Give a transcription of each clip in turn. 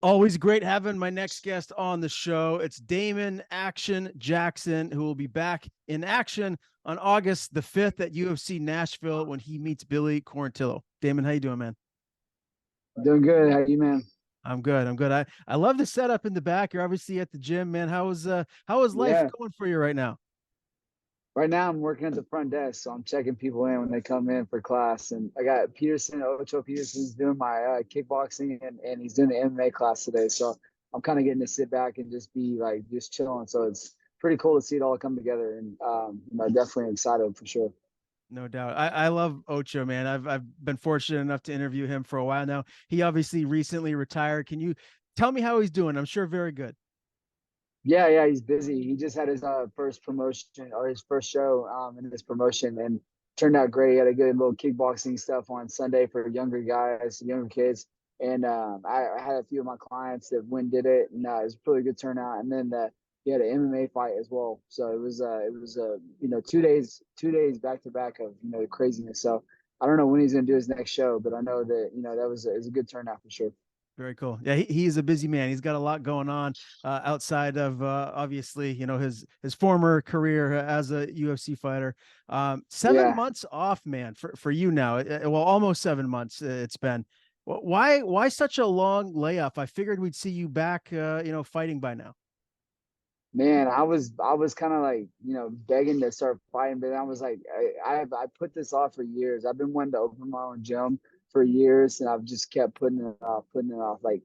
Always great having my next guest on the show. It's Damon Jackson, who will be back in action on August the 5th at UFC Nashville when he meets Billy Quarantillo. Damon, how you doing, man? Doing good. How you, man? I'm good. I'm good. I love the setup in the back. You're obviously at the gym, man. How is life Yeah. going for you right now? Right now, I'm working at the front desk, so I'm checking people in when they come in for class. And I got Peterson, Ocho Peterson's doing my kickboxing, and he's doing the MMA class today. So I'm kind of getting to sit back and just be like just chilling. So it's pretty cool to see it all come together, and definitely excited for sure. No doubt. I love Ocho, man. I've been fortunate enough to interview him for a while now. He obviously recently retired. Can you tell me how he's doing? I'm sure very good. Yeah, he's busy. He just had his first promotion or his first show in this promotion and turned out great. He had a good little kickboxing stuff on Sunday for younger guys, younger kids. And I had a few of my clients that went did it, and it was a really good turnout. And then he had an MMA fight as well. So it was 2 days back to back of the craziness. So I don't know when he's gonna do his next show, but I know that that it was a good turnout for sure. Very cool. Yeah, he's a busy man. He's got a lot going on outside of obviously, his former career as a UFC fighter. 7 Yeah. months off, man, for you now. Well, almost 7 months it's been. Why such a long layoff? I figured we'd see you back, fighting by now. Man, I was kind of like begging to start fighting, but I was like I put this off for years. I've been wanting to open my own gym for years, and I've just kept putting it off. Like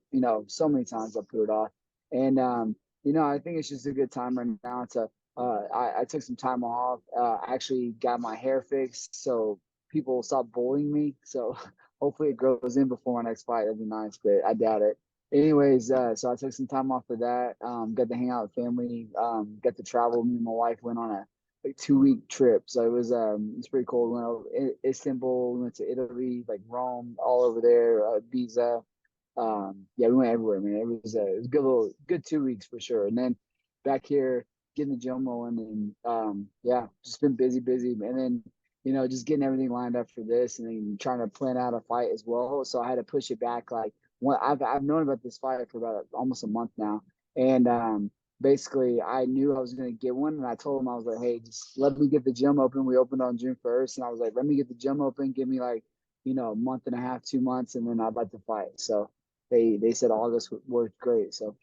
so many times I put it off, and I think it's just a good time right now to. I took some time off. I actually got my hair fixed, so people will stop bullying me. So hopefully it grows in before my next fight. That'd be nice, but I doubt it. Anyways, so I took some time off for that. Got to hang out with family. Got to travel. Me and my wife went on a like 2 week trip, so it's pretty cool. We went over Istanbul. We went to Italy, like Rome, all over there. Pisa. Yeah, we went everywhere, man. It was a good 2 weeks for sure. And then back here, getting the gym rolling, and yeah, just been busy, and then just getting everything lined up for this, and then trying to plan out a fight as well. So I had to push it back like I've known about this fight for about almost a month now, and basically I knew I was going to get one, and I told him I was like, hey, just let me get the gym open. We opened on June 1st, and I was like, let me get the gym open, give me like a month and a half, 2 months, and then I'd like to fight. So they said August worked great. So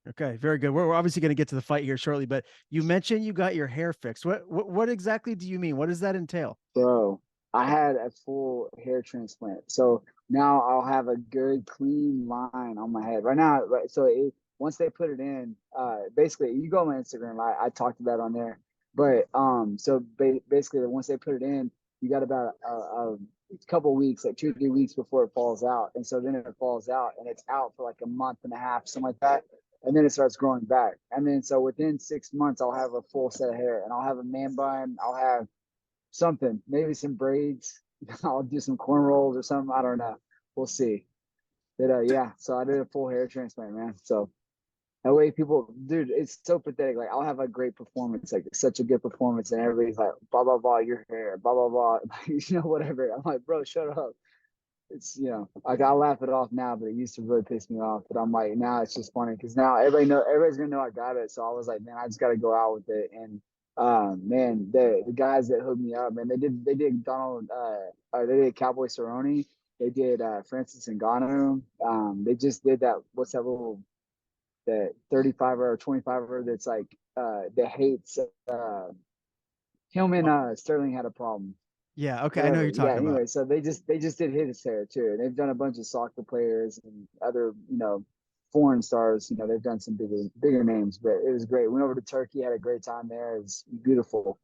Okay, very good. We're obviously going to get to the fight here shortly, but you mentioned you got your hair fixed. What exactly do you mean? What does that entail? bro, I had a full hair transplant. So now I'll have a good clean line on my head. Right now, right, so once they put it in, basically you go on my Instagram, I talked about it on there. But so basically once they put it in, you got about a couple weeks, like 2 or 3 weeks before it falls out. And so then it falls out and it's out for like a month and a half, something like that. And then it starts growing back. And then so within 6 months, I'll have a full set of hair, and I'll have a man bun. I'll have something, maybe some braids. I'll do some cornrows or something. I don't know. We'll see. But yeah, so I did a full hair transplant, man. So that way, people, dude, it's so pathetic. Like I'll have a great performance, like such a good performance, and everybody's like, blah blah blah, your hair, blah blah blah, whatever. I'm like, bro, shut up. It's like I laugh it off now, but it used to really piss me off. But I'm like, now it's just funny because now everybody's gonna know I got it. So I was like, man, I just got to go out with it. And man, the guys that hooked me up, man, they did they did Cowboy Cerrone, they did Francis Ngannou. They just did that. What's that little that 35 or 25 that's like that hates him and Sterling had a problem. Yeah, okay, I know who you're Whatever. Yeah. talking about. Anyway, so they just did his hair too, and they've done a bunch of soccer players and other foreign stars. They've done some bigger names, but it was great. Went over to Turkey, had a great time there. It was beautiful.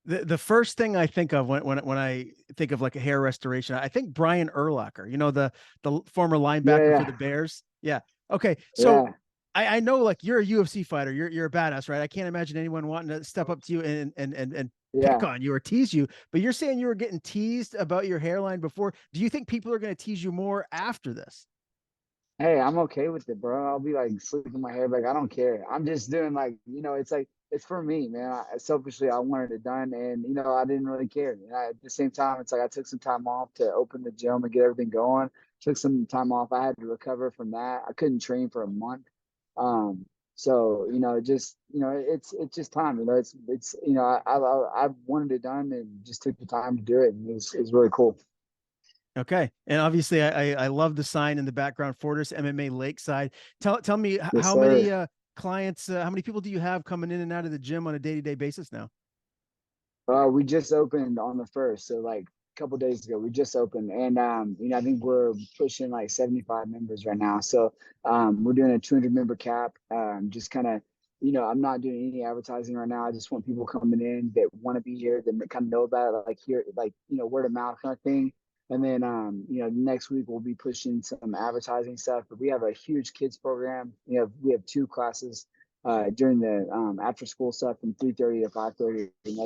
The first thing I think of when I think of like a hair restoration, I think Brian Urlacher, the former Yeah, linebacker for the yeah, Bears. Yeah. Okay. So yeah. I know like you're a UFC fighter. You're a badass, right? I can't imagine anyone wanting to step up to you and pick Yeah. on you or tease you. But you're saying you were getting teased about your hairline before. Do you think people are going to tease you more after this? Hey, I'm okay with it, bro. I'll be like sleeping my hair back. I don't care. I'm just doing like, it's like it's for me, man. Selfishly, I wanted it done, and I didn't really care. At the same time, it's like I took some time off to open the gym and get everything going. took some time off. I had to recover from that. I couldn't train for a month. So just it's just time. It's I wanted it done and just took the time to do it, and it's really cool. Okay. And obviously I love the sign in the background, Fortis MMA Lakeside. Tell me Yes, how many sir. clients, how many people do you have coming in and out of the gym on a day-to-day basis now? We just opened on the first, so like a couple days ago, we just opened, and I think we're pushing like 75 members right now. So we're doing a 200 member cap. Just kind of, I'm not doing any advertising right now. I just want people coming in that want to be here, that kind of know about it, like here, like word of mouth kind of thing. And then next week we'll be pushing some advertising stuff. But we have a huge kids program. We have two classes during the after school stuff from 3:30 to 5:30, and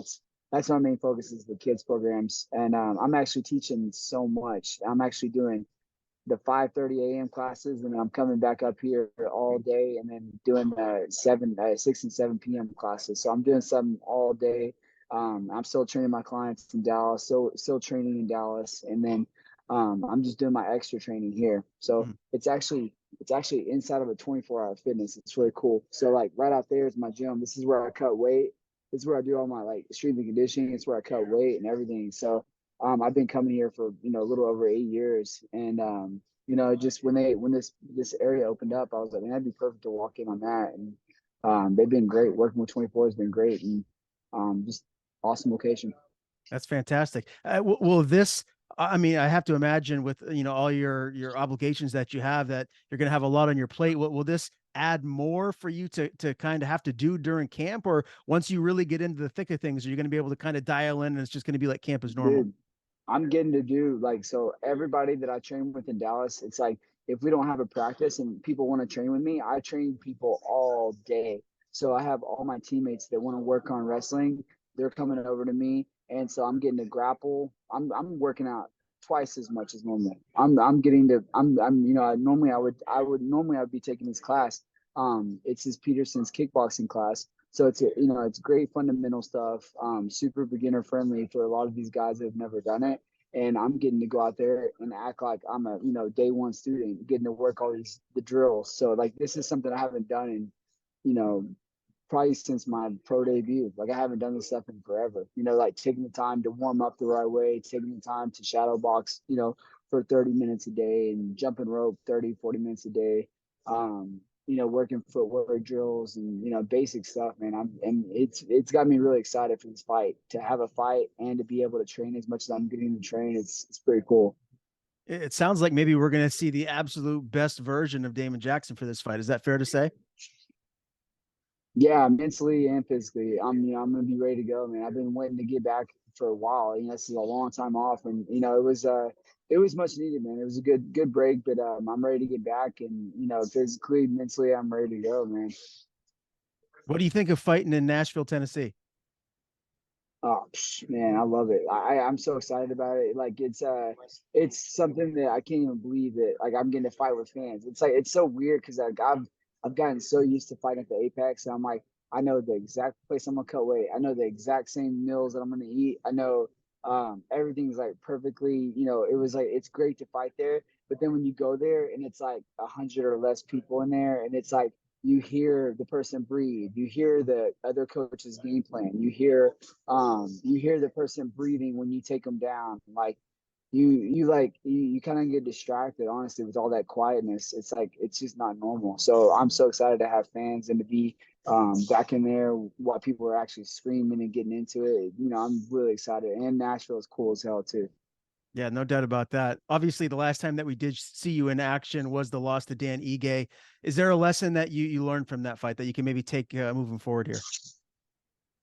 that's my main focus is the kids programs. And I'm actually teaching so much. I'm actually doing the 5:30 a.m. classes, and I'm coming back up here all day, and then doing the 6 and 7 p.m. classes. So I'm doing something all day. I'm still training my clients in Dallas, still training in Dallas, and then I'm just doing my extra training here. So Mm. it's actually inside of a 24-hour fitness. It's really cool. So like right out there is my gym. This is where I cut weight. This is where I do all my like strength and conditioning. It's where I cut weight and everything. So I've been coming here for a little over 8 years, and just when this area opened up, I was like, man, that'd be perfect to walk in on that. And they've been great. Working with 24 has been great, and just awesome location. That's fantastic. Will this, I mean, I have to imagine with, all your obligations that you have, that you're going to have a lot on your plate. Will this add more for you to kind of have to do during camp, or once you really get into the thick of things, are you going to be able to kind of dial in and it's just going to be like camp as normal? Dude, I'm getting to do like, so everybody that I train with in Dallas, it's like if we don't have a practice and people want to train with me, I train people all day. So I have all my teammates that want to work on wrestling. They're coming over to me, and so I'm getting to grapple. I'm working out twice as much as normal. I'm getting to I'm normally I would be taking this class. It's his Peterson's kickboxing class. So it's great fundamental stuff, super beginner friendly for a lot of these guys that have never done it. And I'm getting to go out there and act like I'm a, day one student, getting to work all the drills. So like, this is something I haven't done in, you know, probably since my pro debut. Like, I haven't done this stuff in forever, like taking the time to warm up the right way, taking the time to shadow box, for 30 minutes a day, and jumping rope 30, 40 minutes a day. Working footwork drills and, basic stuff, man. And it's got me really excited for this fight, to have a fight and to be able to train as much as I'm getting to train. It's pretty cool. It sounds like maybe we're going to see the absolute best version of Damon Jackson for this fight. Is that fair to say? Yeah, mentally and physically, I'm gonna be ready to go, man. I've been waiting to get back for a while. This is a long time off, and it was much needed, man. It was a good break, but I'm ready to get back, and physically, mentally, I'm ready to go, man. What do you think of fighting in Nashville, Tennessee? Oh man, I love it. I'm so excited about it. Like, it's something that I can't even believe that, like, I'm getting to fight with fans. It's like, it's so weird because like I've gotten so used to fighting at the Apex, and I'm like, I know the exact place I'm gonna cut weight. I know the exact same meals that I'm gonna eat. I know everything's like perfectly. It was like, it's great to fight there, but then when you go there and it's like 100 or less people in there, and it's like you hear the person breathe, you hear the other coach's game plan, you hear the person breathing when you take them down. Like, you kind of get distracted, honestly, with all that quietness. It's like, it's just not normal. So I'm so excited to have fans and to be back in there while people are actually screaming and getting into it. I'm really excited, and Nashville is cool as hell too. Yeah, no doubt about that. Obviously, the last time that we did see you in action was the loss to Dan Ige. Is there a lesson that you learned from that fight that you can maybe take moving forward here?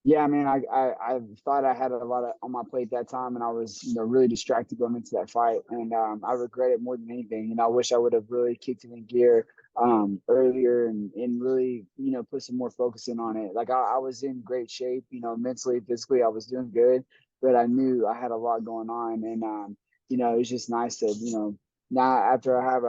Yeah, man, I thought I had a lot of on my plate that time, and I was, really distracted going into that fight, and I regret it more than anything. I wish I would have really kicked it in gear earlier, and really, put some more focus in on it. Like, I was in great shape, mentally, physically, I was doing good, but I knew I had a lot going on, and it was just nice to, now after I have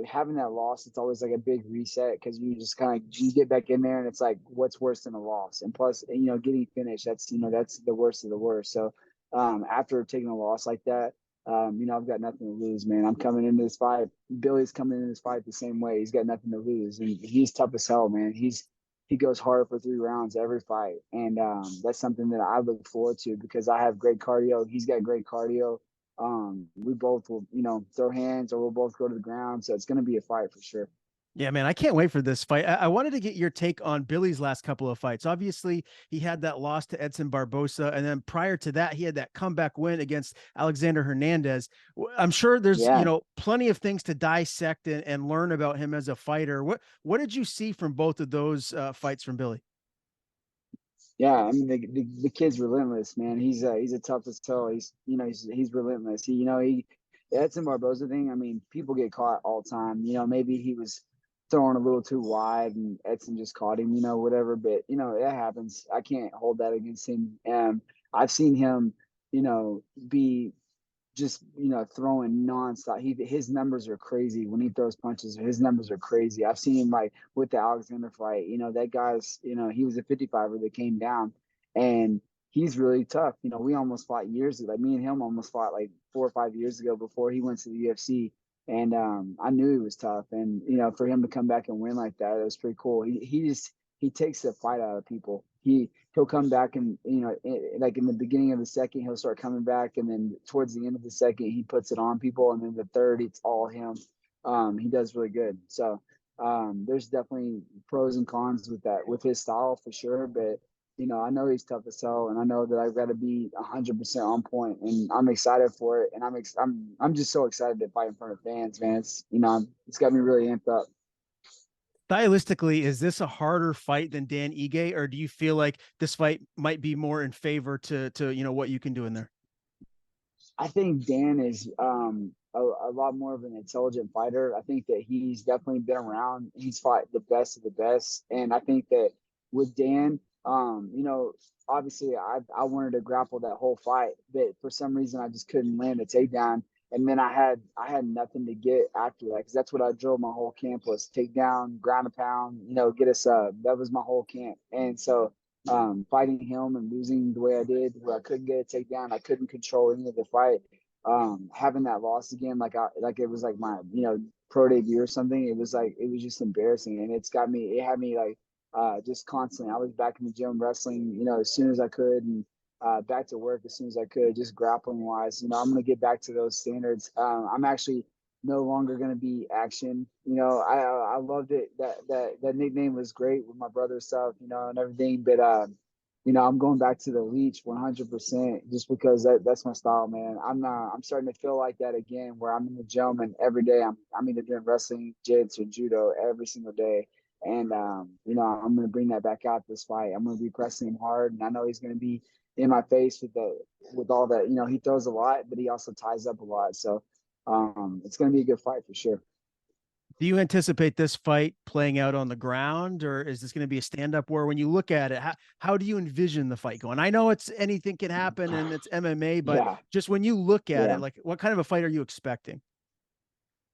having that loss, it's always like a big reset, because you just kind of, you get back in there, and it's like, what's worse than a loss? And plus, getting finished, that's the worst of the worst. So after taking a loss like that, I've got nothing to lose, man. I'm coming into this fight. Billy's coming into this fight the same way. He's got nothing to lose, and he's tough as hell, man. He goes hard for 3 rounds every fight, and that's something that I look forward to because I have great cardio. He's got great cardio. We both will, throw hands or we'll both go to the ground. So it's going to be a fight for sure. Yeah, man, I can't wait for this fight. I wanted to get your take on Billy's last couple of fights. Obviously, he had that loss to Edson Barbosa, and then prior to that, he had that comeback win against Alexander Hernandez. I'm sure there's Yeah. plenty of things to dissect and learn about him as a fighter. What did you see from both of those fights from Billy? Yeah, I mean the kid's relentless, man. He's a tough as hell. He's relentless. He Edson Barboza thing. I mean, people get caught all the time. Maybe he was throwing a little too wide and Edson just caught him. Whatever. But it happens. I can't hold that against him. I've seen him, be just throwing nonstop. His numbers are crazy when he throws punches. His numbers are crazy. I've seen him like with the Alexander fight. That guy's he was a 55er that came down, and he's really tough. We almost fought years ago. Like me and him almost fought like 4 or 5 years ago before he went to the UFC. And I knew he was tough, and for him to come back and win like that, it was pretty cool. He takes the fight out of people. He'll come back and like in the beginning of the second he'll start coming back, and then towards the end of the second he puts it on people, and then the third it's all him. He does really good. So there's definitely pros and cons with that, with his style for sure. But I know he's tough as hell, and I know that I've got to be 100% on point, and I'm excited for it. And I'm just so excited to fight in front of fans, man. It's got me really amped up. Stylistically, is this a harder fight than Dan Ige, or do you feel like this fight might be more in favor to what you can do in there? I think Dan is a lot more of an intelligent fighter. I think that he's definitely been around. He's fought the best of the best, and I think that with Dan, obviously I wanted to grapple that whole fight, but for some reason I just couldn't land a takedown. And then I had nothing to get after that, because that's what I drove my whole camp was: take down, ground a pound, get us up. That was my whole camp. And so fighting him and losing the way I did, where I couldn't get a takedown, I couldn't control any of the fight. Having that loss again, like it was like my pro debut or something. It was just embarrassing, and it had me like just constantly. I was back in the gym wrestling, as soon as I could, and back to work as soon as I could, just grappling wise. I'm gonna get back to those standards. I'm actually no longer going to be Action. I loved it. That nickname was great with my brother stuff, and everything. But I'm going back to the Leech 100%, just because that's my style, man. I'm starting to feel like that again, where I'm in the gym and every day I'm either doing wrestling, jiu-jitsu, or judo every single day. And I'm going to bring that back out this fight. I'm going to be pressing him hard, and I know he's going to be in my face with all that. He throws a lot, but he also ties up a lot. So it's going to be a good fight for sure. Do you anticipate this fight playing out on the ground, or is this going to be a stand-up war? When you look at it, how do you envision the fight going? I know it's anything can happen and it's MMA, but Yeah, just when you look at yeah. it, like what kind of a fight are you expecting?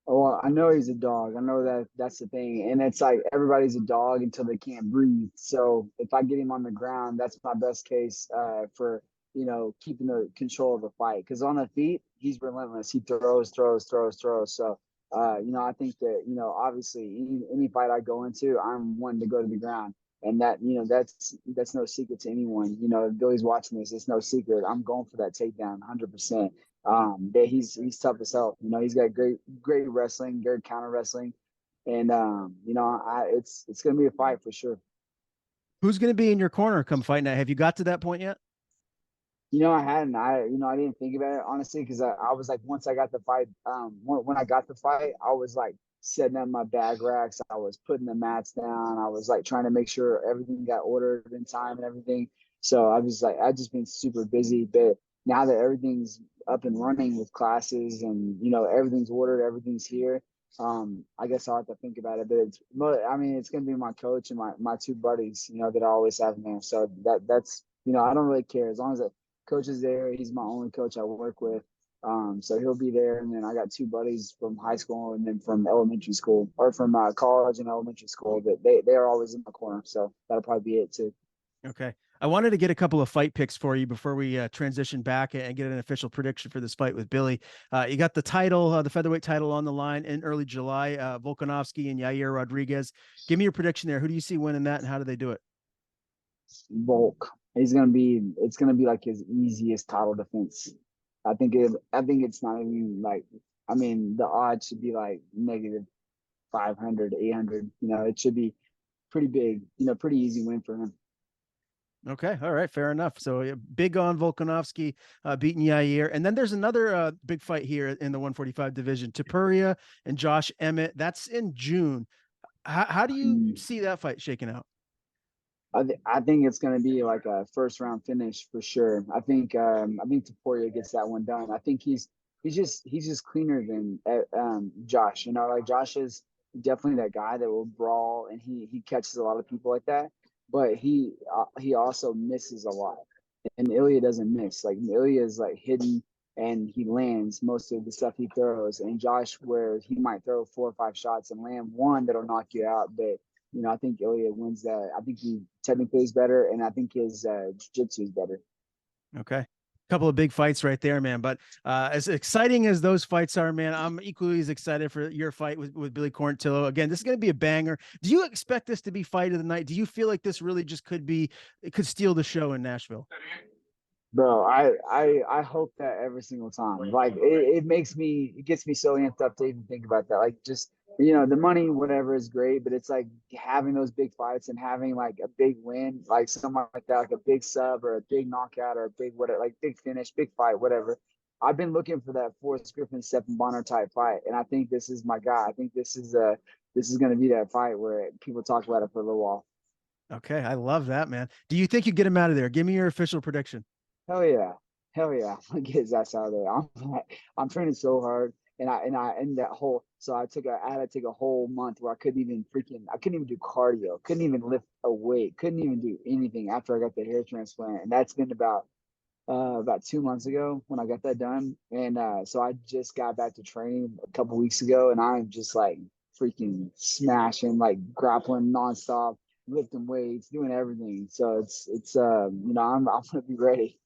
Oh, well, I know he's a dog. I know that's the thing. And it's like everybody's a dog until they can't breathe. So if I get him on the ground, that's my best case for, keeping the control of the fight. Because on the feet, he's relentless. He throws, throws, throws, throws. So, I think that, obviously any fight I go into, I'm wanting to go to the ground. And that, that's no secret to anyone. If Billy's watching this, it's no secret. I'm going for that takedown 100%. But he's tough as hell. He's got great wrestling, great counter wrestling, and it's gonna be a fight for sure. Who's going to be in your corner come fight night? Have you got to that point yet? I hadn't. I didn't think about it honestly, because I was like, once I got the fight, when I got the fight, I was like setting up my bag racks. I was putting the mats down. I was like trying to make sure everything got ordered in time and everything. So I just been super busy. But now that everything's up and running with classes and everything's ordered, everything's here. I guess I'll have to think about it. But it's gonna be my coach and my two buddies, that I always have in there. So that's I don't really care as long as coach is there. He's my only coach I work with. So he'll be there. And then I got two buddies from high school and then from elementary school, or from college and elementary school, that they are always in my corner. So that'll probably be it too. Okay. I wanted to get a couple of fight picks for you before we transition back and get an official prediction for this fight with Billy. You got the title, the featherweight title on the line in early July, Volkanovski and Yair Rodriguez. Give me your prediction there. Who do you see winning that and how do they do it? Volk. It's gonna be like his easiest title defense. I think it's not even like, I mean, the odds should be like negative 500, 800. You know, it should be pretty big, you know, pretty easy win for him. Okay. All right. Fair enough. So big on Volkanovski beating Yair. And then there's another big fight here in the 145 division, Tapuria and Josh Emmett. That's in June. How do you Mm. see that fight shaking out? I think it's going to be like a first round finish for sure. I think Taporia gets that one done. I think he's just cleaner than Josh. You know, like Josh is definitely that guy that will brawl and he catches a lot of people like that. But he also misses a lot, and Ilya doesn't miss. Like Ilya is like hidden and he lands most of the stuff he throws. And Josh, where he might throw 4 or 5 shots and land one that'll knock you out, but you know, I think Ilya wins that. I think he technically is better, and I think his jiu-jitsu is better. Okay. Couple of big fights right there, man. But as exciting as those fights are, man, I'm equally as excited for your fight with Billy Quarantillo. Again, this is going to be a banger. Do you expect this to be fight of the night? Do you feel like this really just could be, it could steal the show in Nashville? Bro, I hope that every single time. Like it gets me so amped up to even think about that. Like just you know, the money, whatever is great, but it's like having those big fights and having like a big win, like something like that, like a big sub or a big knockout or a big whatever, like big finish, big fight, whatever. I've been looking for that Forrest Griffin, Stephen Bonner type fight, and I think this is my guy. I think this is going to be that fight where people talk about it for a little while. Okay, I love that, man. Do you think you get him out of there? Give me your official prediction. Hell yeah. Hell yeah. I'm gonna get his ass out of there. I'm training so hard. And that whole I had to take a whole month where I couldn't even do cardio, couldn't even lift a weight, couldn't even do anything after I got the hair transplant. And that's been about 2 months ago when I got that done. And so I just got back to training a couple weeks ago and I'm just like freaking smashing, like grappling nonstop, lifting weights, doing everything. So it's you know, I'm gonna be ready.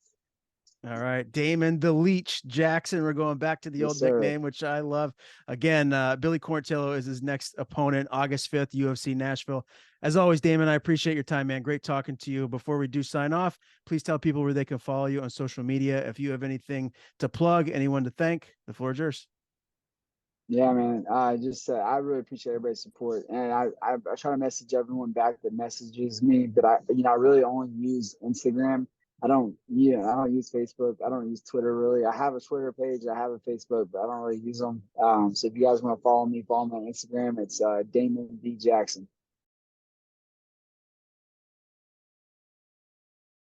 All right, Damon the Leech Jackson. We're going back to the Yes, old sir. nickname, which I love. Again, Billy Quarantillo is his next opponent, August 5th, UFC Nashville. As always, Damon, I appreciate your time, man. Great talking to you. Before we do sign off, please tell people where they can follow you on social media. If you have anything to plug, anyone to thank, the floor is yours. Yeah, man. I really appreciate everybody's support, and I try to message everyone back that messages me, but I really only use Instagram. I don't use Facebook. I don't use Twitter really. I have a Twitter page, I have a Facebook, but I don't really use them. So if you guys want to follow me on Instagram. It's Damon D Jackson.